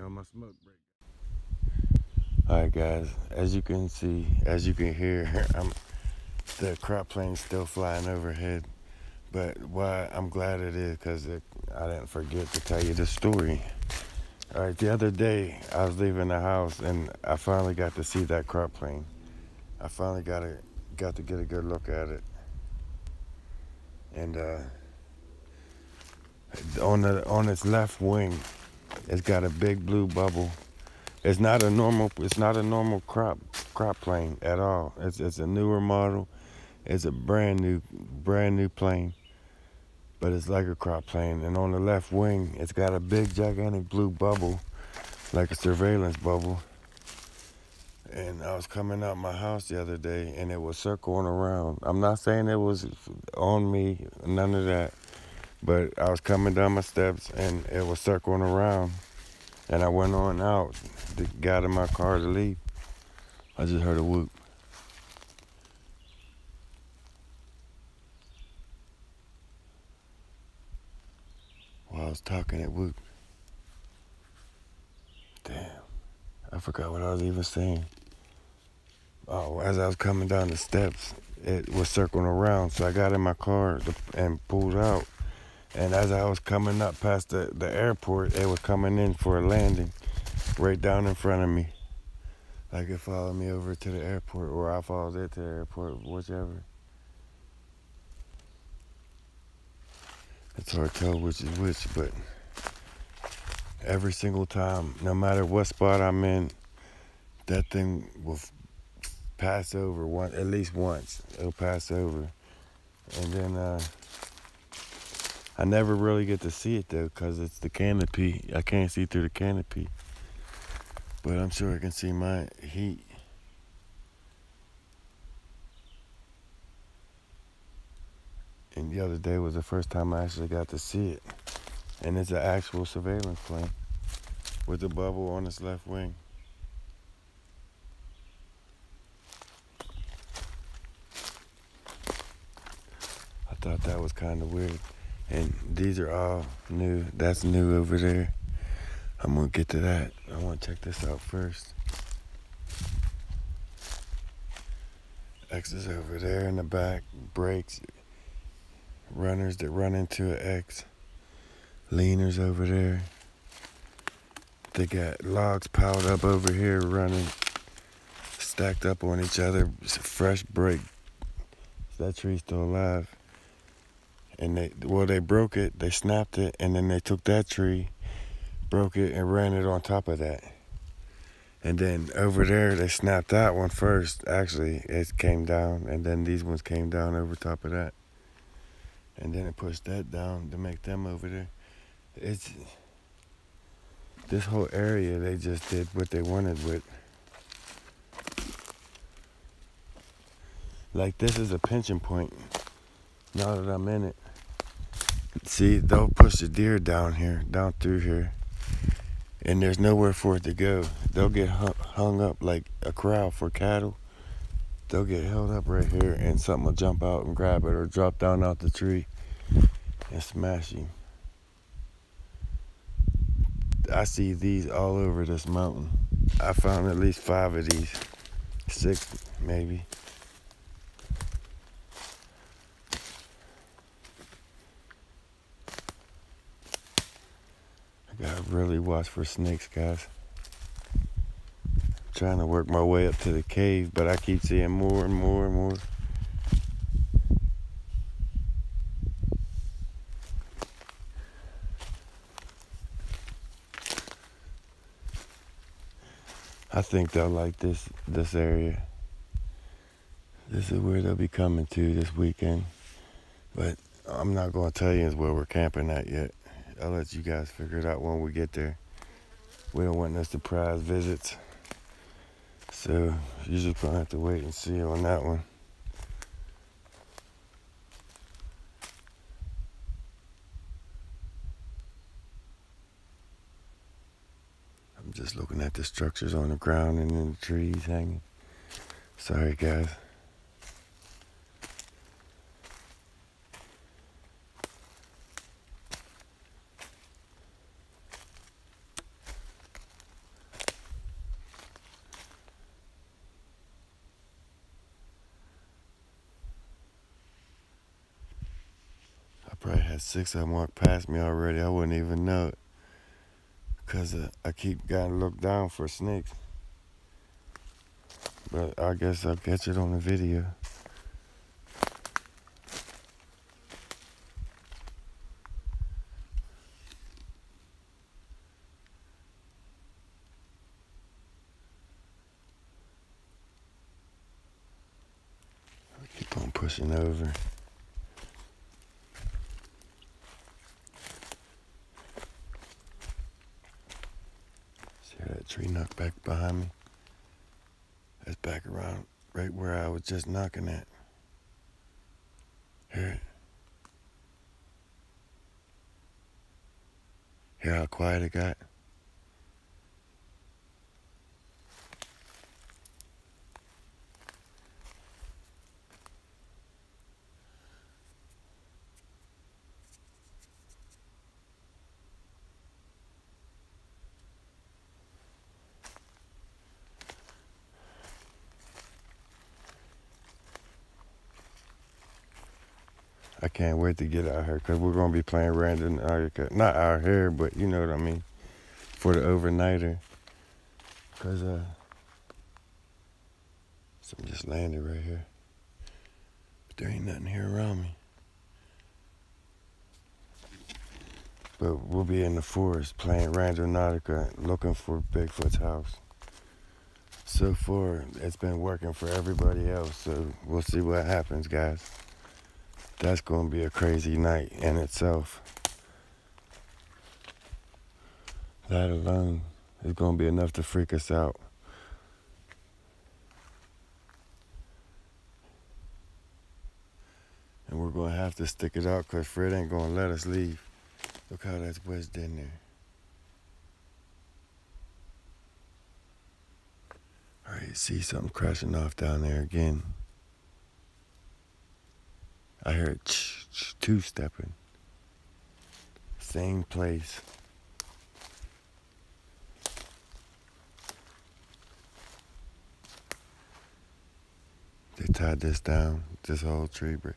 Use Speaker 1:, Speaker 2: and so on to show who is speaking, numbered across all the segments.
Speaker 1: on my smoke break. Alright guys, as you can see, as you can hear, the crop plane's still flying overhead. But why I'm glad it is, because I didn't forget to tell you the story. Alright, the other day I was leaving the house and I finally got to see that crop plane. I finally got to get a good look at it. And on its left wing, it's got a big blue bubble. It's not a normal crop plane at all. It's a newer model. It's a brand new plane, but it's like a crop plane. And on the left wing, it's got a big gigantic blue bubble, like a surveillance bubble. And I was coming out my house the other day, and it was circling around. I'm not saying it was on me, none of that, but I was coming down my steps, and it was circling around. And I went on out, got in my car to leave. I just heard a whoop. While I was talking, it whooped. Damn, I forgot what I was even saying. Oh, as I was coming down the steps, it was circling around. So I got in my car and pulled out. And as I was coming up past the airport, it was coming in for a landing right down in front of me. Like it followed me over to the airport, or I followed it to the airport, whichever. It's hard to tell which is which, but every single time, no matter what spot I'm in, that thing will pass over at least once. It'll pass over. And then I never really get to see it though, because it's the canopy. I can't see through the canopy. But I'm sure I can see my heat. And the other day was the first time I actually got to see it. And it's an actual surveillance plane with a bubble on its left wing. I thought that was kind of weird. And these are all new. That's new over there. I'm going to get to that. I want to check this out first. X is over there in the back. Brakes. Runners that run into an X. Leaners over there. They got logs piled up over here running. Stacked up on each other. It's a fresh brake. That tree's still alive. And they broke it. They snapped it. And then they took that tree, broke it, and ran it on top of that. And then over there, they snapped that one first. Actually, it came down, and then these ones came down over top of that. And then it pushed that down to make them over there. It's this whole area, they just did what they wanted with. Like, this is a pinching point. Now that I'm in it. See, they'll push the deer down here, down through here. And there's nowhere for it to go. They'll get hung up like a corral for cattle. They'll get held up right here, and something will jump out and grab it, or drop down out the tree and smash him. I see these all over this mountain. I found at least 5 of these. 6 maybe. I gotta really watch for snakes, guys. I'm trying to work my way up to the cave, but I keep seeing more and more and more. I think they'll like this area. This is where they'll be coming to this weekend. But I'm not going to tell you where we're camping at yet. I'll let you guys figure it out when we get there. We don't want no surprise visits. So you're just going to have to wait and see on that one. I'm just looking at the structures on the ground and in the trees hanging. Sorry, guys. had 6 of them walk past me already. I wouldn't even know it. Because I keep gotta look down for snakes. But I guess I'll catch it on the video. I'll keep on pushing over. See that tree knocked back behind me? That's back around right where I was just knocking at. Hear it? Hear how quiet it got? I can't wait to get out here because we're going to be playing random, not out here, but you know what I mean, for the overnighter. Because something just landed right here. But there ain't nothing here around me. But we'll be in the forest playing Randonautica, looking for Bigfoot's house. So far, it's been working for everybody else, so we'll see what happens, guys. That's going to be a crazy night in itself. That alone is going to be enough to freak us out. And we're going to have to stick it out because Fred ain't going to let us leave. Look how that's wedged in there. All right, see something crashing off down there again. I heard two-stepping. Same place. They tied this down, this whole tree brick.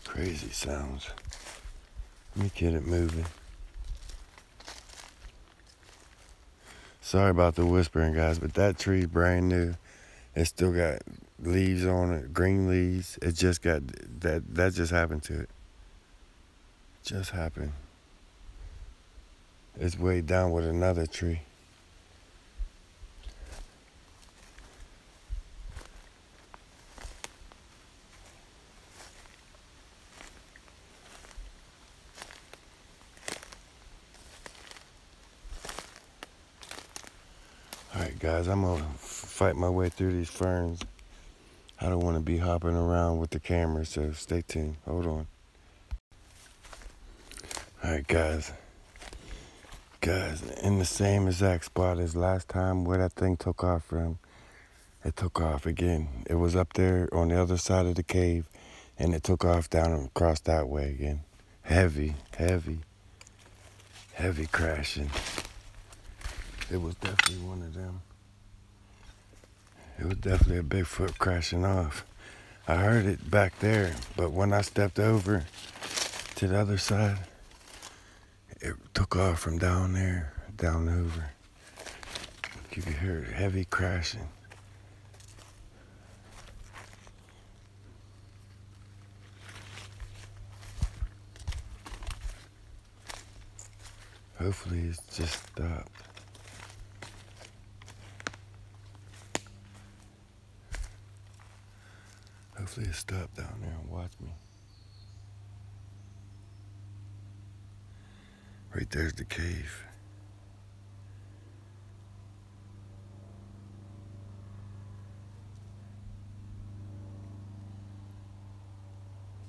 Speaker 1: Crazy sounds. Let me get it moving. Sorry about the whispering, guys, but that tree's brand new. It still got leaves on it, green leaves. It just got, that just happened to it. Just happened. It's way down with another tree. Alright guys, I'm gonna fight my way through these ferns. I don't want to be hopping around with the camera, so stay tuned. Hold on. Alright guys. Guys, in the same exact spot as last time where that thing took off from, it took off again. It was up there on the other side of the cave, and it took off down and across that way again. Heavy crashing. It was definitely one of them. It was definitely a Bigfoot crashing off. I heard it back there, but when I stepped over to the other side, it took off from down there, down over. You could hear heavy crashing. Hopefully it's just stopped. Hopefully it stopped down there and watched me. Right there's the cave.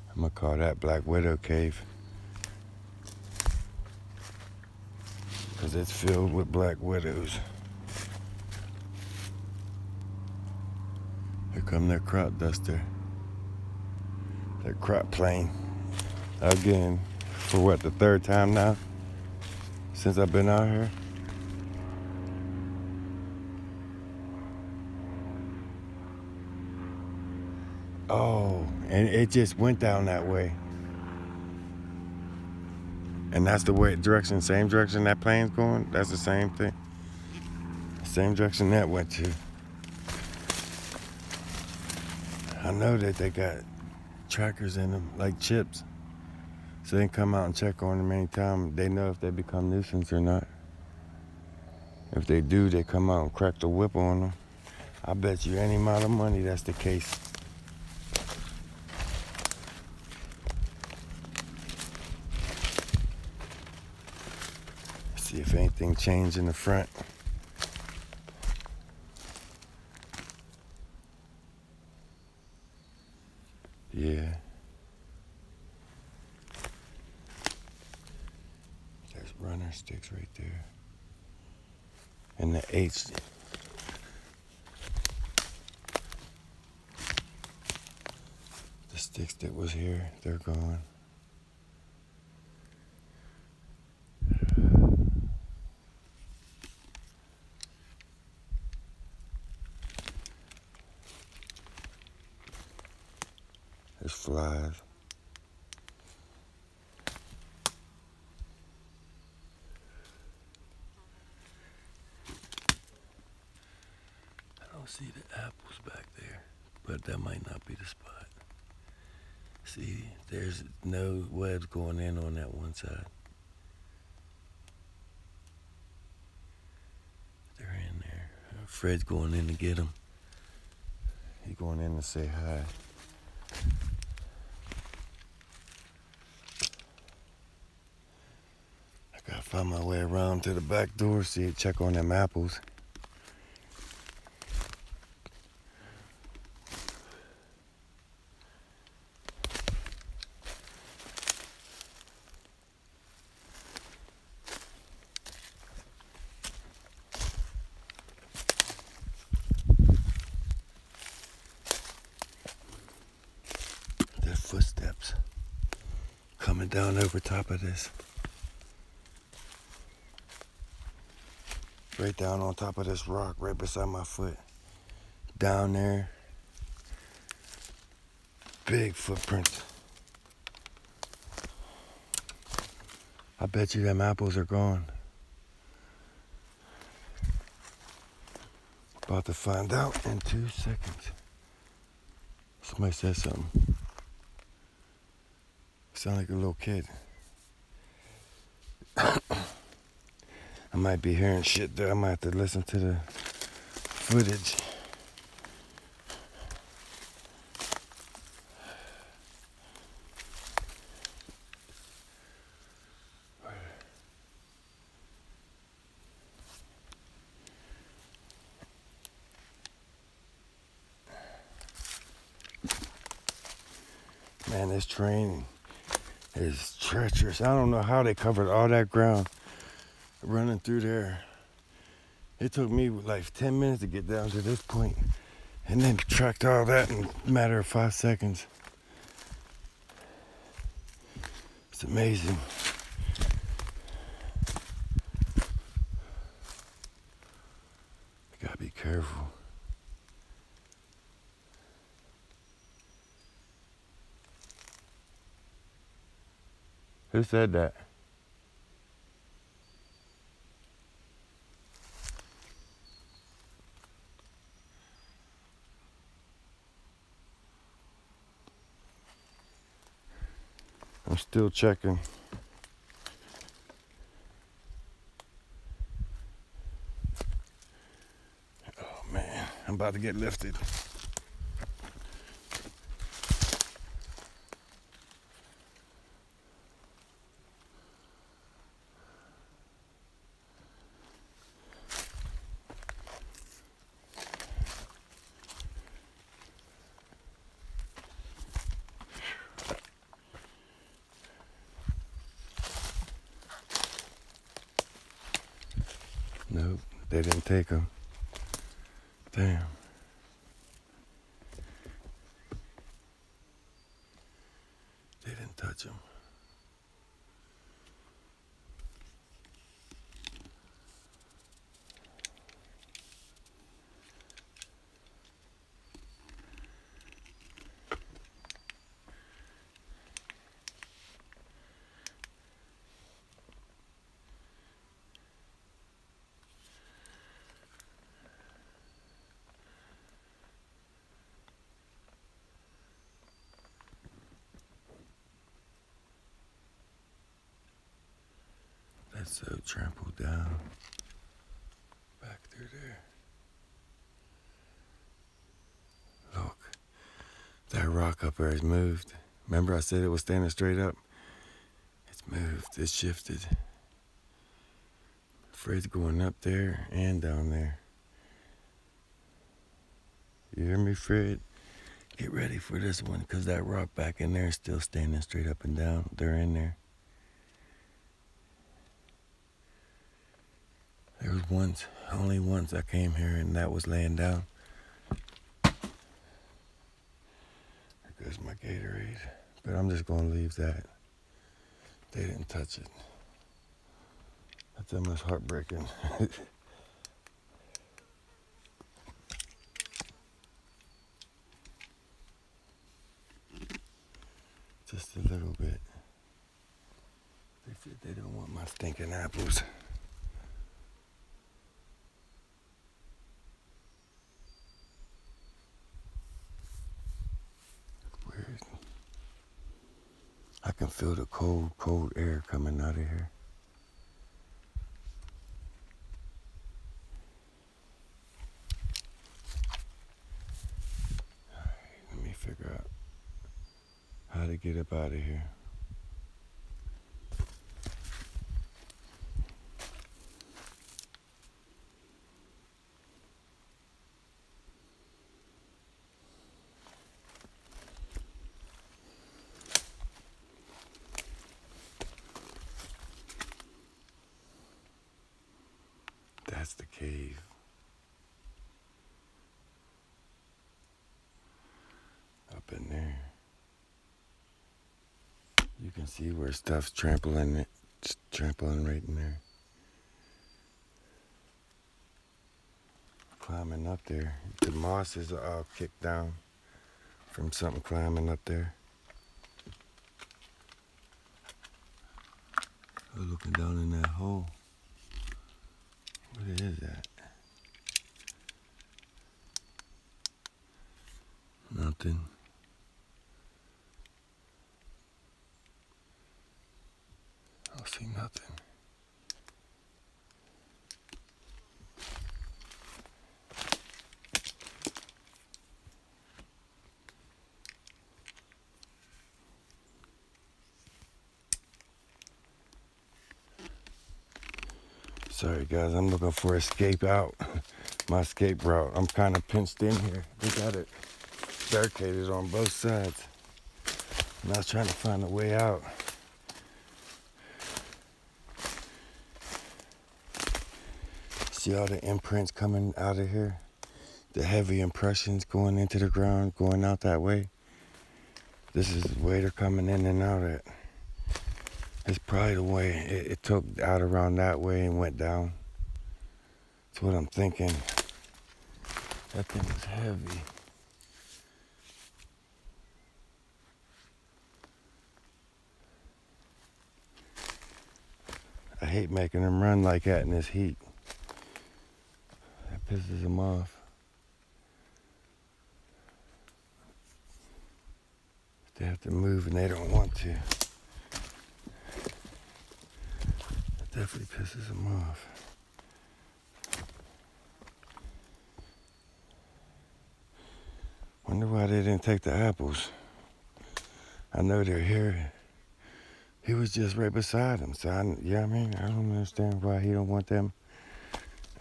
Speaker 1: I'm gonna call that Black Widow Cave, because it's filled with black widows. Here come their crop duster. Their crop plane. Again, for what, the third time now? Since I've been out here? Oh, and it just went down that way. And that's the way direction, same direction that plane's going. That's the same thing. Same direction that went to. I know that they got trackers in them, like chips. So they can come out and check on them anytime. They know if they become nuisance or not. If they do, they come out and crack the whip on them. I bet you any amount of money that's the case. See if anything changed in the front. Yeah. There's runner sticks right there. And the H. The sticks that was here, they're gone. There's flies. I don't see the apples back there, but that might not be the spot. See, there's no webs going in on that one side. They're in there. Fred's going in to get them. He's going in to say hi. I gotta find my way around to the back door, check on them apples. There's footsteps coming down over top of this. Right down on top of this rock, right beside my foot. Down there. Big footprints. I bet you them apples are gone. About to find out in 2 seconds. Somebody said something. Sound like a little kid. I might be hearing shit there. I might have to listen to the footage. Man, this train is treacherous. I don't know how they covered all that ground running through there. It took me like 10 minutes to get down to this point, and then tracked all that in a matter of 5 seconds. It's amazing. You gotta be careful. Who said that? I'm still checking. Oh man, I'm about to get lifted. Nope, they didn't take them. Damn. They didn't touch them. That's so trampled down. Back through there. Look, that rock up there has moved. Remember I said it was standing straight up? It's moved, it's shifted. Fred's going up there and down there. You hear me, Fred? Get ready for this one, because that rock back in there is still standing straight up and down. They're in there. There was once, only once I came here, and that was laying down. There goes my Gatorade. But I'm just going to leave that. They didn't touch it. That's almost heartbreaking. Just a little bit. They said they don't want my stinking apples. Weird. I can feel the cold, cold air coming out of here. All right, let me figure out how to get up out of here. That's the cave. Up in there. You can see where stuff's trampling it. It's trampling right in there. Climbing up there. The mosses are all kicked down from something climbing up there. We're looking down in that hole. What is that? Nothing. I don't see nothing. Sorry guys, I'm looking for escape out. My escape route. I'm kind of pinched in here. They got it barricaded on both sides. And I was trying to find a way out. See all the imprints coming out of here? The heavy impressions going into the ground, going out that way. This is the way they're coming in and out at. It's probably the way it took out around that way and went down. That's what I'm thinking. That thing is heavy. I hate making them run like that in this heat. That pisses them off. They have to move and they don't want to. It definitely pisses them off. Wonder why they didn't take the apples. I know they're here. He was just right beside him, so I don't understand why he don't want them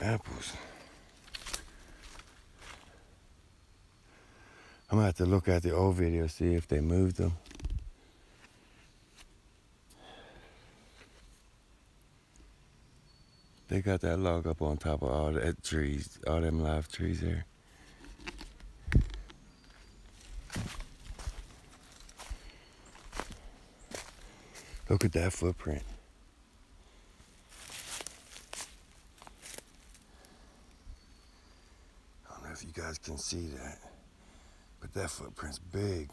Speaker 1: apples. I'm gonna have to look at the old video, see if they moved them. They got that log up on top of all that trees, all them live trees there. Look at that footprint. I don't know if you guys can see that, but that footprint's big.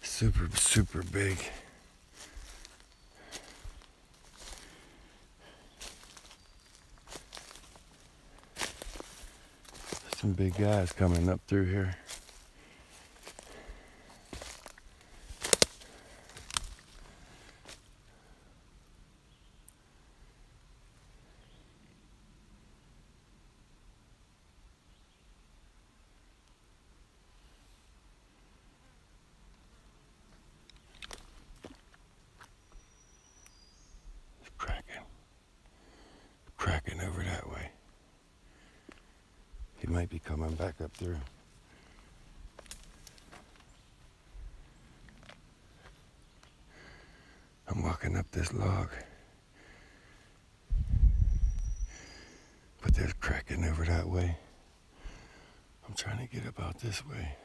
Speaker 1: Super, super big. Some big guys coming up through here. He might be coming back up through. I'm walking up this log, but there's cracking over that way. I'm trying to get about this way.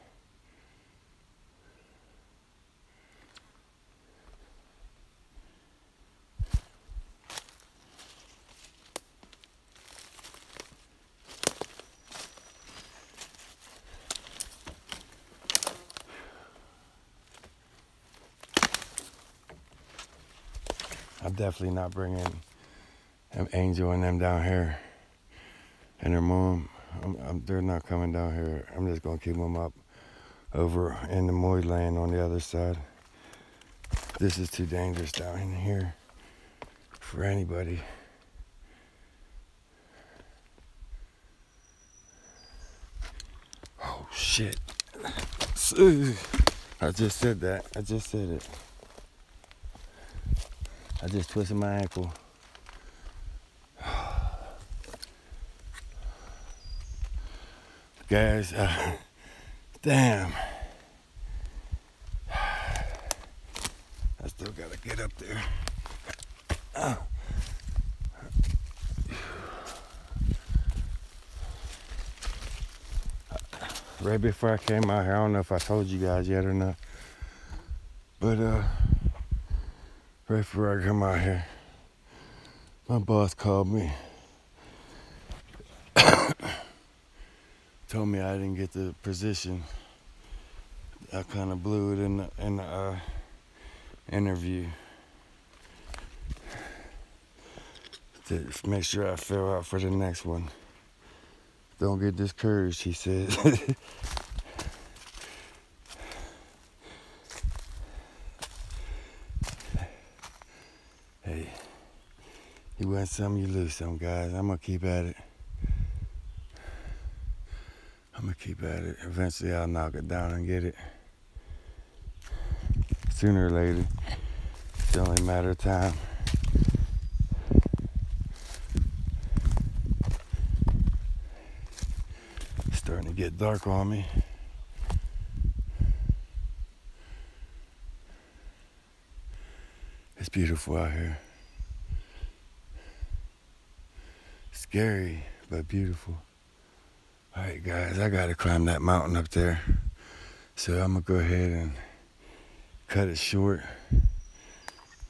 Speaker 1: I'm definitely not bringing Angel and them down here, and her mom. They're not coming down here. I'm just gonna keep them up over in the Moy land on the other side. This is too dangerous down in here for anybody. Oh shit. I just said that. I just said it. I just twisted my ankle. Guys, damn. I still gotta get up there. Right before I came out here, I don't know if I told you guys yet or not, but right before I come out here, my boss called me. Told me I didn't get the position. I kind of blew it in the interview. To make sure I fill out for the next one. Don't get discouraged, he said. Hey, you win some, you lose some, guys. I'm gonna keep at it. I'm gonna keep at it. Eventually I'll knock it down and get it. Sooner or later. It's only a matter of time. It's starting to get dark on me. It's beautiful out here. Scary, but beautiful. All right, guys, I gotta climb that mountain up there. So I'm gonna go ahead and cut it short.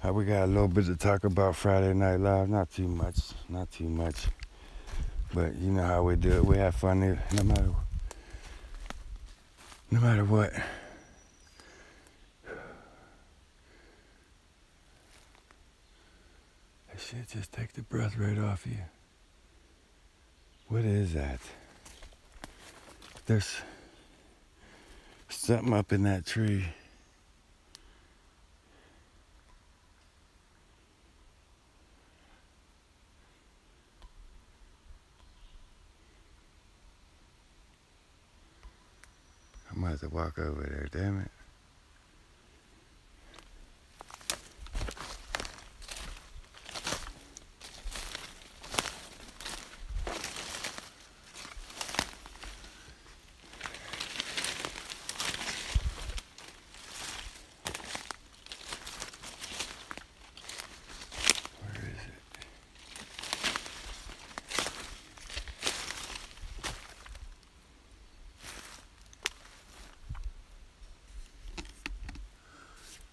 Speaker 1: We got a little bit to talk about Friday Night Live. Not too much. But you know how we do it. We have fun no matter what. That shit just take the breath right off you. What is that? There's something up in that tree. I might have to walk over there, damn it.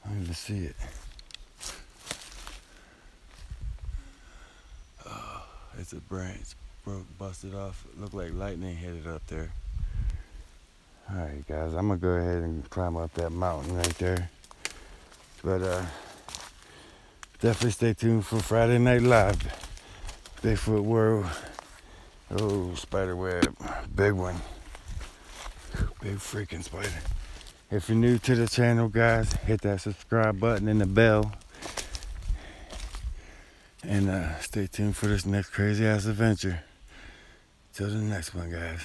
Speaker 1: I need to see it. Oh, it's a branch broke, busted off. It looked like lightning hit it up there. Alright guys, I'm gonna go ahead and climb up that mountain right there. But definitely stay tuned for Friday Night Live. Bigfoot World. Oh, spider web. Big one. Big freaking spider. If you're new to the channel, guys, hit that subscribe button and the bell. And stay tuned for this next crazy ass adventure. Till the next one, guys.